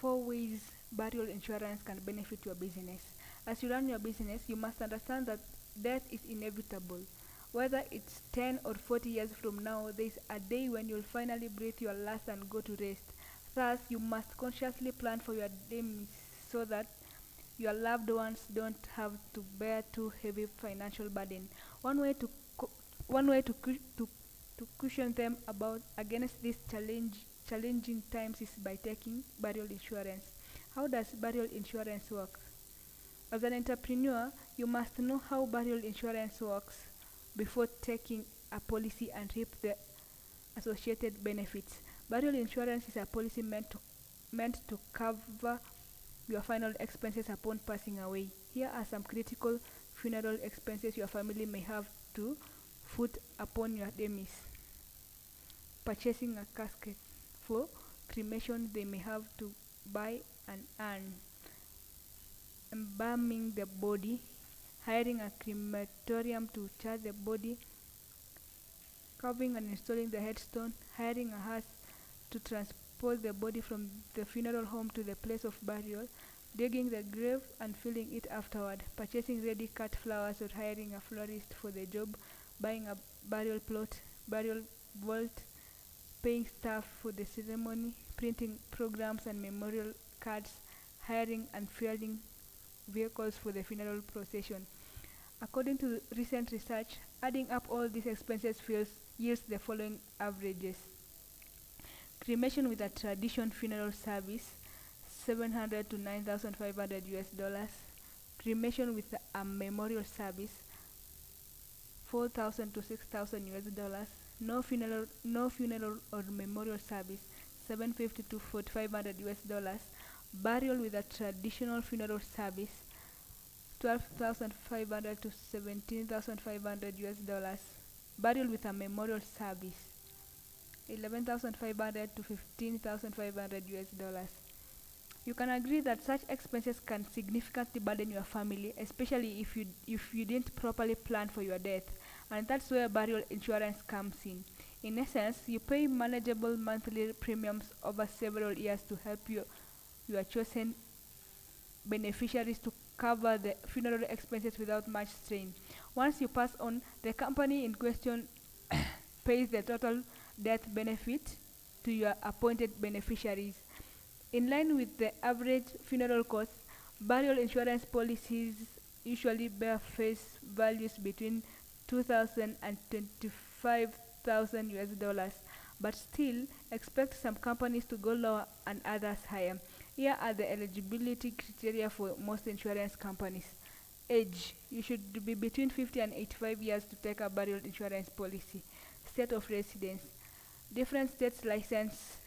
4 ways burial insurance can benefit your business. As you run your business, you must understand that death is inevitable. Whether it's 10 or 40 years from now, there is a day when you'll finally breathe your last and go to rest. Thus, you must consciously plan for your demise so that your loved ones don't have to bear too heavy financial burden. One way to cu- one way to, cu- to cushion them about against these challenging times is by taking burial insurance. How does burial insurance work? As an entrepreneur, you must know how burial insurance works before taking a policy and reap the associated benefits. Burial insurance is a policy meant to cover your final expenses upon passing away. Here are some critical funeral expenses your family may have to foot upon your demise. Purchasing a casket. For cremation, they may have to buy an urn. Embalming the body. Hiring a crematorium to charge the body. Carving and installing the headstone. Hiring a hearse to transport the body from the funeral home to the place of burial. Digging the grave and filling it afterward. Purchasing ready cut flowers or hiring a florist for the job. Buying a burial plot, burial vault, paying staff for the ceremony, printing programs and memorial cards, hiring and fueling vehicles for the funeral procession. According to recent research, adding up all these expenses yields the following averages. Cremation with a tradition funeral service, 700 to 9,500 US dollars. Cremation with a memorial service, 4,000 to 6,000 US dollars. No funeral or memorial service, 750 to 4,500 US dollars. Burial with a traditional funeral service, 12,500 to 17,500 US dollars. Burial with a memorial service, 11,500 to 15,500 US dollars. You can agree that such expenses can significantly burden your family, especially if you didn't properly plan for your death, and that's where burial insurance comes in. In essence, you pay manageable monthly premiums over several years to help your chosen beneficiaries to cover the funeral expenses without much strain. Once you pass on, the company in question pays the total death benefit to your appointed beneficiaries. In line with the average funeral cost, burial insurance policies usually bear face values between 2,000 and 25,000 US dollars, but still expect some companies to go lower and others higher. Here are the eligibility criteria for most insurance companies. Age: you should be between 50 and 85 years to take a burial insurance policy. State of residence: different states license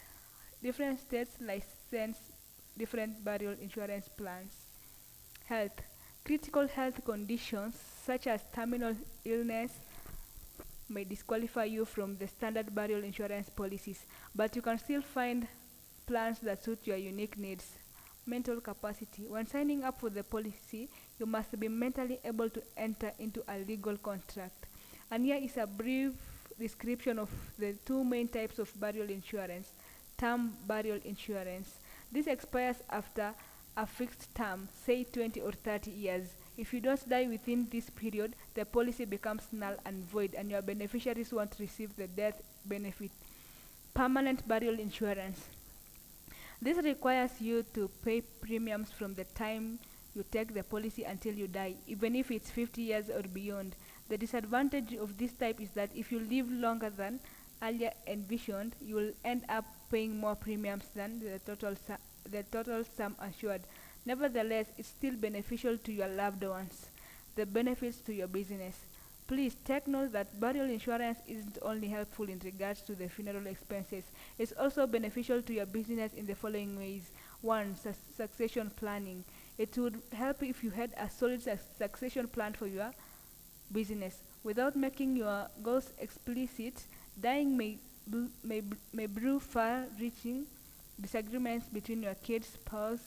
different states license different burial insurance plans. Health: critical health conditions such as terminal illness may disqualify you from the standard burial insurance policies, but you can still find plans that suit your unique needs. Mental capacity: when signing up for the policy, you must be mentally able to enter into a legal contract. And here is a brief description of the two main types of burial insurance. Term burial insurance. This expires after a fixed term, say 20 or 30 years. If you don't die within this period, the policy becomes null and void, and your beneficiaries won't receive the death benefit. Permanent burial insurance. This requires you to pay premiums from the time you take the policy until you die, even if it's 50 years or beyond. The disadvantage of this type is that if you live longer than earlier envisioned, you will end up paying more premiums than the total sum assured. Nevertheless, it's still beneficial to your loved ones. The benefits to your business. Please take note that burial insurance isn't only helpful in regards to the funeral expenses, it's also beneficial to your business in the following ways. 1. Succession planning. It would help if you had a solid succession plan for your business. Without making your goals explicit, dying may brew far reaching disagreements between your kids, spouse,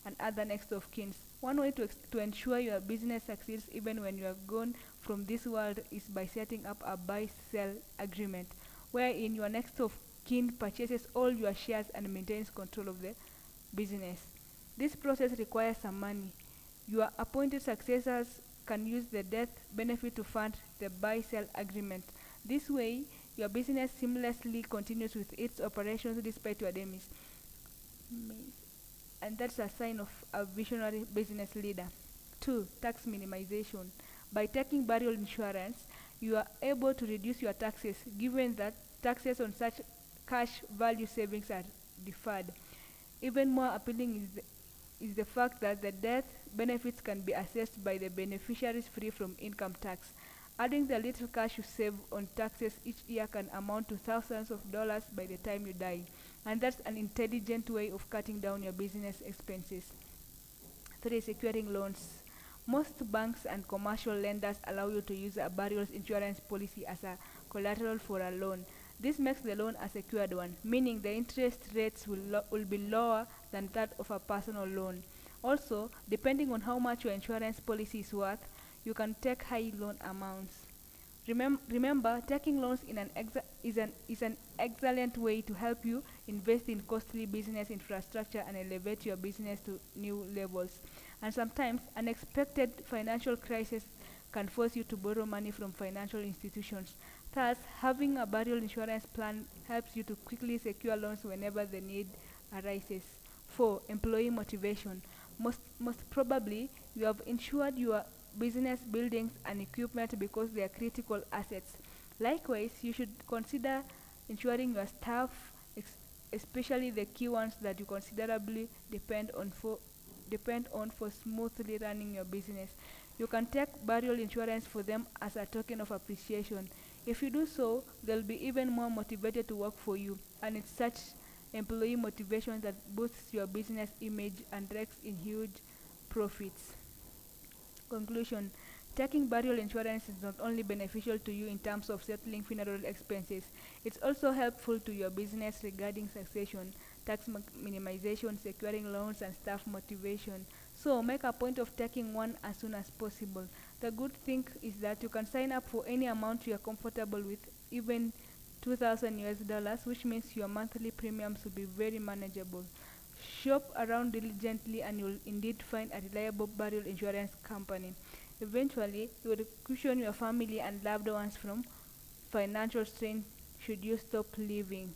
and other next of kin. One way to ensure your business succeeds even when you are gone from this world is by setting up a buy-sell agreement, wherein your next of kin purchases all your shares and maintains control of the business. This process requires some money. Your appointed successors can use the death benefit to fund the buy-sell agreement. This way, your business seamlessly continues with its operations despite your demise. And that's a sign of a visionary business leader. 2. Tax minimization. By taking burial insurance, you are able to reduce your taxes given that taxes on such cash value savings are deferred. Even more appealing is the fact that the death benefits can be assessed by the beneficiaries free from income tax. Adding the little cash you save on taxes each year can amount to thousands of dollars by the time you die. And that's an intelligent way of cutting down your business expenses. 3. Securing loans. Most banks and commercial lenders allow you to use a burial insurance policy as a collateral for a loan. This makes the loan a secured one, meaning the interest rates will be lower than that of a personal loan. Also, depending on how much your insurance policy is worth, you can take high loan amounts. Remember, taking loans is an excellent way to help you invest in costly business infrastructure and elevate your business to new levels. And sometimes, unexpected financial crises can force you to borrow money from financial institutions. Thus, having a burial insurance plan helps you to quickly secure loans whenever the need arises. 4. Employee motivation. Most probably, you have insured your business buildings and equipment because they are critical assets. Likewise, you should consider insuring your staff, especially the key ones that you considerably depend on for smoothly running your business. You can take burial insurance for them as a token of appreciation. If you do so, they'll be even more motivated to work for you, and it's such employee motivation that boosts your business image and rakes in huge profits. Conclusion. Taking burial insurance is not only beneficial to you in terms of settling funeral expenses, it's also helpful to your business regarding succession, tax minimization, securing loans, and staff motivation. So make a point of taking one as soon as possible. The good thing is that you can sign up for any amount you are comfortable with, even 2000 US dollars, which means your monthly premiums will be very manageable. Shop around diligently and you'll indeed find a reliable burial insurance company. Eventually, you will cushion your family and loved ones from financial strain should you stop living.